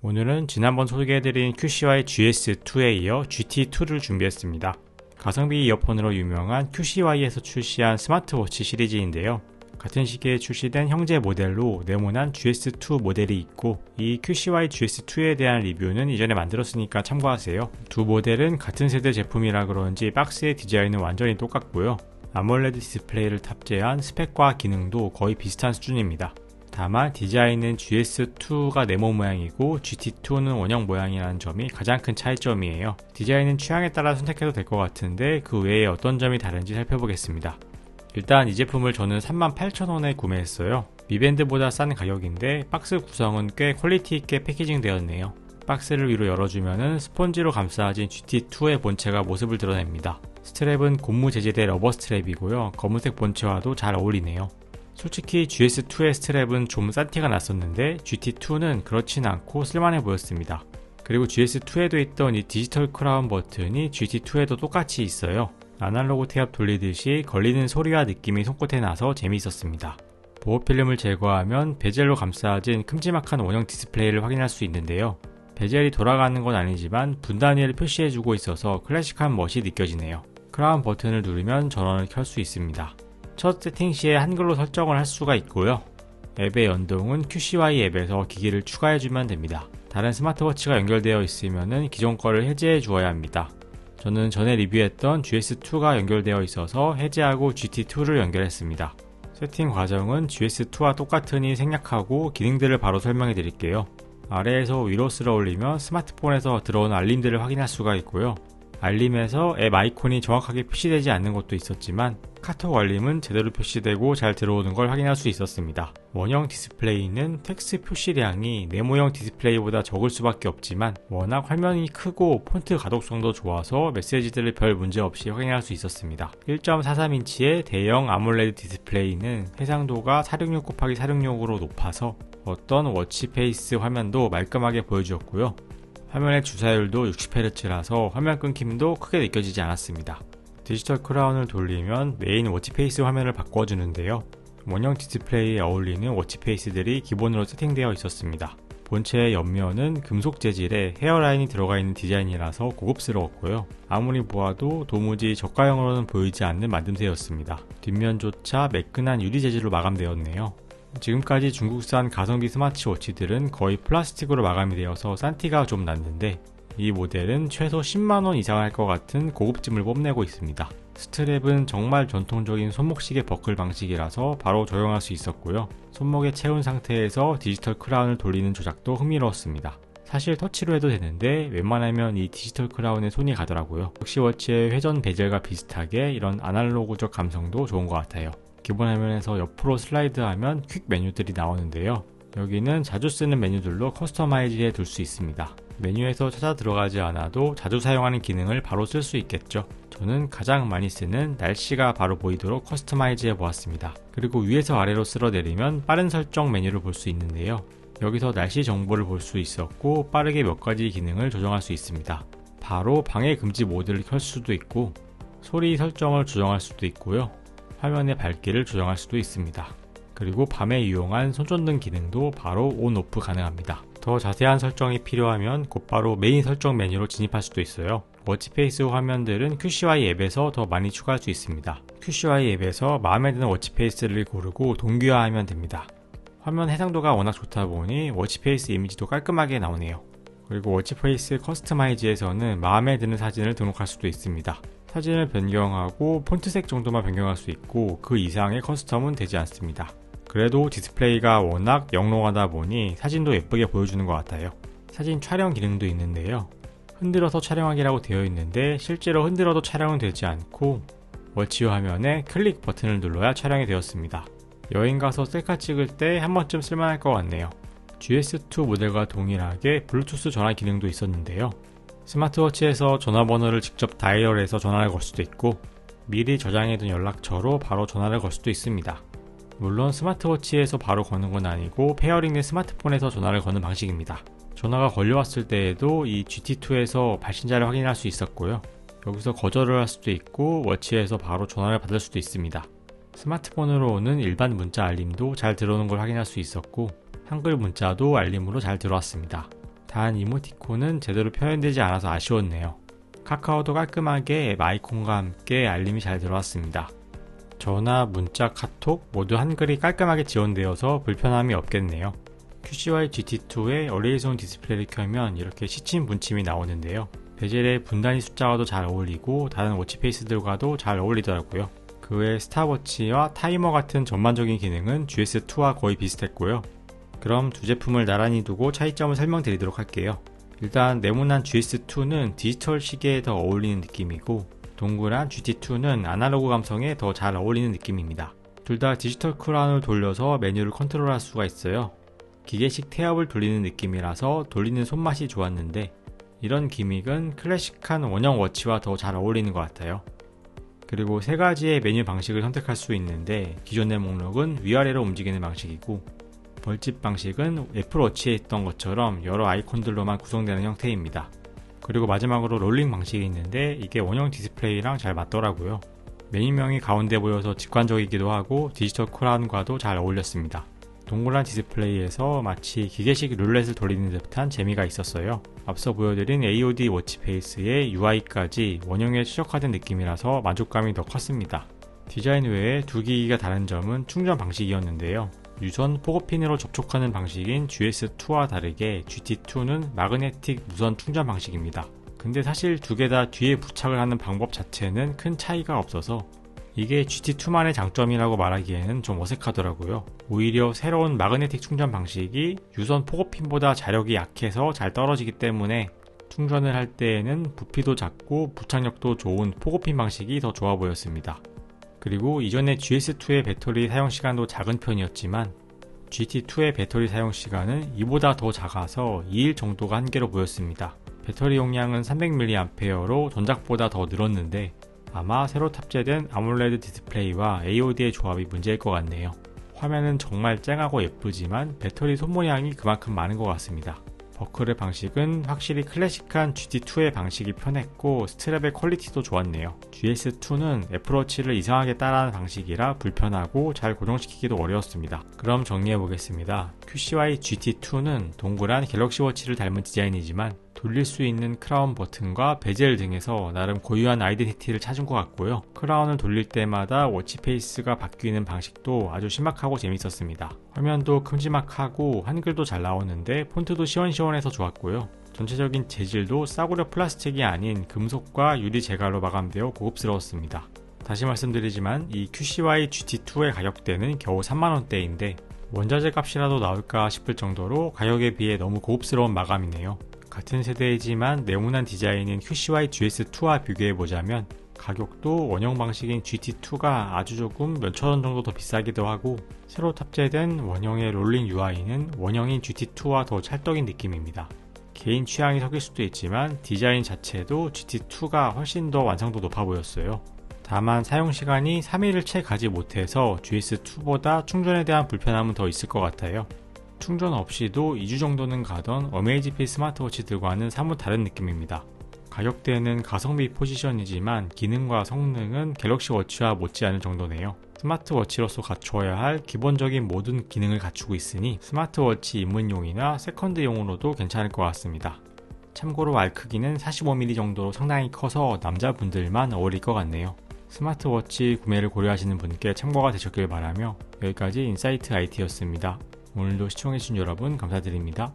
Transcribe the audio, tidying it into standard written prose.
오늘은 지난번 소개해드린 QCY GS2에 이어 GT2를 준비했습니다. 가성비 이어폰으로 유명한 QCY에서 출시한 스마트워치 시리즈인데요. 같은 시기에 출시된 형제 모델로 네모난 GS2 모델이 있고, 이 QCY GS2에 대한 리뷰는 이전에 만들었으니까 참고하세요. 두 모델은 같은 세대 제품이라 그런지 박스의 디자인은 완전히 똑같고요. 아몰레드 디스플레이를 탑재한 스펙과 기능도 거의 비슷한 수준입니다. 다만 디자인은 GS2가 네모 모양이고 GT2는 원형 모양이라는 점이 가장 큰 차이점이에요. 디자인은 취향에 따라 선택해도 될 것 같은데 그 외에 어떤 점이 다른지 살펴보겠습니다. 일단 이 제품을 저는 38,000원에 구매했어요. 미밴드보다 싼 가격인데 박스 구성은 꽤 퀄리티 있게 패키징 되었네요. 박스를 위로 열어주면 스펀지로 감싸진 GT2의 본체가 모습을 드러냅니다. 스트랩은 고무 재질의 러버 스트랩이고요. 검은색 본체와도 잘 어울리네요. 솔직히 GS2의 스트랩은 좀 싼 티가 났었는데 GT2는 그렇진 않고 쓸만해 보였습니다. 그리고 GS2에도 있던 이 디지털 크라운 버튼이 GT2에도 똑같이 있어요. 아날로그 태엽 돌리듯이 걸리는 소리와 느낌이 손끝에 나서 재미있었습니다. 보호 필름을 제거하면 베젤로 감싸진 큼지막한 원형 디스플레이를 확인할 수 있는데요. 베젤이 돌아가는 건 아니지만 분단위를 표시해주고 있어서 클래식한 멋이 느껴지네요. 크라운 버튼을 누르면 전원을 켤 수 있습니다. 첫 세팅 시에 한글로 설정을 할 수가 있고요. 앱의 연동은 QCY 앱에서 기기를 추가해주면 됩니다. 다른 스마트워치가 연결되어 있으면 기존 거를 해제해 주어야 합니다. 저는 전에 리뷰했던 GS2가 연결되어 있어서 해제하고 GT2를 연결했습니다. 세팅 과정은 GS2와 똑같으니 생략하고 기능들을 바로 설명해 드릴게요. 아래에서 위로 쓸어 올리면 스마트폰에서 들어오는 알림들을 확인할 수가 있고요. 알림에서 앱 아이콘이 정확하게 표시되지 않는 것도 있었지만 카톡 알림은 제대로 표시되고 잘 들어오는 걸 확인할 수 있었습니다. 원형 디스플레이는 텍스트 표시량이 네모형 디스플레이보다 적을 수밖에 없지만 워낙 화면이 크고 폰트 가독성도 좋아서 메시지들을 별 문제 없이 확인할 수 있었습니다. 1.43인치의 대형 아몰레드 디스플레이는 해상도가 466x466으로 높아서 어떤 워치페이스 화면도 말끔하게 보여주었고요. 화면의 주사율도 60Hz라서 화면 끊김도 크게 느껴지지 않았습니다. 디지털 크라운을 돌리면 메인 워치페이스 화면을 바꿔주는데요. 원형 디스플레이에 어울리는 워치페이스들이 기본으로 세팅되어 있었습니다. 본체의 옆면은 금속 재질의 헤어라인이 들어가 있는 디자인이라서 고급스러웠고요. 아무리 보아도 도무지 저가형으로는 보이지 않는 만듦새였습니다. 뒷면조차 매끈한 유리 재질로 마감되었네요. 지금까지 중국산 가성비 스마트워치들은 거의 플라스틱으로 마감이 되어서 싼 티가 좀 났는데 이 모델은 최소 10만원 이상 할 것 같은 고급짐을 뽐내고 있습니다. 스트랩은 정말 전통적인 손목시계 버클 방식이라서 바로 조정할 수 있었고요. 손목에 채운 상태에서 디지털 크라운을 돌리는 조작도 흥미로웠습니다. 사실 터치로 해도 되는데 웬만하면 이 디지털 크라운에 손이 가더라고요. 격시워치의 회전 베젤과 비슷하게 이런 아날로그적 감성도 좋은 것 같아요. 기본 화면에서 옆으로 슬라이드하면 퀵 메뉴들이 나오는데요. 여기는 자주 쓰는 메뉴들로 커스터마이즈 해 둘 수 있습니다. 메뉴에서 찾아 들어가지 않아도 자주 사용하는 기능을 바로 쓸 수 있겠죠. 저는 가장 많이 쓰는 날씨가 바로 보이도록 커스터마이즈 해 보았습니다. 그리고 위에서 아래로 쓸어내리면 빠른 설정 메뉴를 볼 수 있는데요. 여기서 날씨 정보를 볼 수 있었고 빠르게 몇 가지 기능을 조정할 수 있습니다. 바로 방해 금지 모드를 켤 수도 있고 소리 설정을 조정할 수도 있고요. 화면의 밝기를 조정할 수도 있습니다. 그리고 밤에 이용한 손전등 기능도 바로 온, 오프 가능합니다. 더 자세한 설정이 필요하면 곧바로 메인 설정 메뉴로 진입할 수도 있어요. 워치페이스 화면들은 QCY 앱에서 더 많이 추가할 수 있습니다. QCY 앱에서 마음에 드는 워치페이스를 고르고 동기화하면 됩니다. 화면 해상도가 워낙 좋다 보니 워치페이스 이미지도 깔끔하게 나오네요. 그리고 워치페이스 커스터마이즈에서는 마음에 드는 사진을 등록할 수도 있습니다. 사진을 변경하고 폰트색 정도만 변경할 수 있고 그 이상의 커스텀은 되지 않습니다. 그래도 디스플레이가 워낙 영롱하다 보니 사진도 예쁘게 보여주는 것 같아요. 사진 촬영 기능도 있는데요. 흔들어서 촬영하기라고 되어 있는데 실제로 흔들어도 촬영은 되지 않고 워치 화면에 클릭 버튼을 눌러야 촬영이 되었습니다. 여행 가서 셀카 찍을 때 한 번쯤 쓸만할 것 같네요. GS2 모델과 동일하게 블루투스 전화 기능도 있었는데요. 스마트워치에서 전화번호를 직접 다이얼해서 전화를 걸 수도 있고 미리 저장해둔 연락처로 바로 전화를 걸 수도 있습니다. 물론 스마트워치에서 바로 거는 건 아니고 페어링된 스마트폰에서 전화를 거는 방식입니다. 전화가 걸려왔을 때에도 이 GT2에서 발신자를 확인할 수 있었고요. 여기서 거절을 할 수도 있고 워치에서 바로 전화를 받을 수도 있습니다. 스마트폰으로 오는 일반 문자 알림도 잘 들어오는 걸 확인할 수 있었고 한글 문자도 알림으로 잘 들어왔습니다. 단 이모티콘은 제대로 표현되지 않아서 아쉬웠네요. 카카오도 깔끔하게 앱 아이콘과 함께 알림이 잘 들어왔습니다. 전화, 문자, 카톡 모두 한글이 깔끔하게 지원되어서 불편함이 없겠네요. QCY GT2의 어레이즈온 디스플레이를 켜면 이렇게 시침 분침이 나오는데요. 베젤의 분단위 숫자와도 잘 어울리고 다른 워치페이스들과도 잘 어울리더라고요. 그 외 스탑워치와 타이머 같은 전반적인 기능은 GS2와 거의 비슷했고요. 그럼 두 제품을 나란히 두고 차이점을 설명드리도록 할게요. 일단 네모난 GS2는 디지털 시계에 더 어울리는 느낌이고 동그란 GT2는 아날로그 감성에 더 잘 어울리는 느낌입니다. 둘 다 디지털 크라운을 돌려서 메뉴를 컨트롤할 수가 있어요. 기계식 태엽을 돌리는 느낌이라서 돌리는 손맛이 좋았는데 이런 기믹은 클래식한 원형 워치와 더 잘 어울리는 것 같아요. 그리고 세 가지의 메뉴 방식을 선택할 수 있는데 기존의 목록은 위아래로 움직이는 방식이고 벌집 방식은 애플워치에 있던 것처럼 여러 아이콘들로만 구성되는 형태입니다. 그리고 마지막으로 롤링 방식이 있는데 이게 원형 디스플레이랑 잘 맞더라고요. 메뉴명이 가운데 보여서 직관적이기도 하고 디지털 크라운과도 잘 어울렸습니다. 동그란 디스플레이에서 마치 기계식 룰렛을 돌리는 듯한 재미가 있었어요. 앞서 보여드린 AOD 워치페이스의 UI까지 원형에 최적화된 느낌이라서 만족감이 더 컸습니다. 디자인 외에 두 기기가 다른 점은 충전 방식이었는데요. 유선 포고핀으로 접촉하는 방식인 GS2와 다르게 GT2는 마그네틱 무선 충전 방식입니다. 근데 사실 두 개 다 뒤에 부착을 하는 방법 자체는 큰 차이가 없어서 이게 GT2만의 장점이라고 말하기에는 좀 어색하더라고요. 오히려 새로운 마그네틱 충전 방식이 유선 포고핀보다 자력이 약해서 잘 떨어지기 때문에 충전을 할 때에는 부피도 작고 부착력도 좋은 포고핀 방식이 더 좋아 보였습니다. 그리고 이전에 GS2의 배터리 사용시간도 작은 편이었지만 GT2의 배터리 사용시간은 이보다 더 작아서 2일 정도가 한계로 보였습니다. 배터리 용량은 300mAh로 전작보다 더 늘었는데 아마 새로 탑재된 아몰레드 디스플레이와 AOD의 조합이 문제일 것 같네요. 화면은 정말 쨍하고 예쁘지만 배터리 소모량이 그만큼 많은 것 같습니다. 버클의 방식은 확실히 클래식한 GT2의 방식이 편했고 스트랩의 퀄리티도 좋았네요. GS2는 애플워치를 이상하게 따라하는 방식이라 불편하고 잘 고정시키기도 어려웠습니다. 그럼 정리해보겠습니다. QCY GT2는 동그란 갤럭시워치를 닮은 디자인이지만 돌릴 수 있는 크라운 버튼과 베젤 등에서 나름 고유한 아이덴티티를 찾은 것 같고요. 크라운을 돌릴 때마다 워치페이스가 바뀌는 방식도 아주 신박하고 재밌었습니다. 화면도 큼지막하고 한글도 잘 나오는데 폰트도 시원시원해서 좋았고요. 전체적인 재질도 싸구려 플라스틱이 아닌 금속과 유리 제갈로 마감되어 고급스러웠습니다. 다시 말씀드리지만 이 QCY GT2의 가격대는 겨우 3만원대인데 원자재 값이라도 나올까 싶을 정도로 가격에 비해 너무 고급스러운 마감이네요. 같은 세대이지만 네모난 디자인인 QCY GS2와 비교해보자면 가격도 원형 방식인 GT2가 아주 조금 몇천원 정도 더 비싸기도 하고 새로 탑재된 원형의 롤링 UI는 원형인 GT2와 더 찰떡인 느낌입니다. 개인 취향이 섞일 수도 있지만 디자인 자체도 GT2가 훨씬 더 완성도 높아 보였어요. 다만 사용시간이 3일을 채 가지 못해서 GS2보다 충전에 대한 불편함은 더 있을 것 같아요. 충전 없이도 2주 정도는 가던 어메이지핏 스마트워치들과는 사뭇 다른 느낌입니다. 가격대는 가성비 포지션이지만 기능과 성능은 갤럭시 워치와 못지않을 정도네요. 스마트워치로서 갖춰야 할 기본적인 모든 기능을 갖추고 있으니 스마트워치 입문용이나 세컨드용으로도 괜찮을 것 같습니다. 참고로 알 크기는 45mm 정도로 상당히 커서 남자분들만 어울릴 것 같네요. 스마트워치 구매를 고려하시는 분께 참고가 되셨길 바라며 여기까지 인사이트 IT였습니다. 오늘도 시청해주신 여러분 감사드립니다.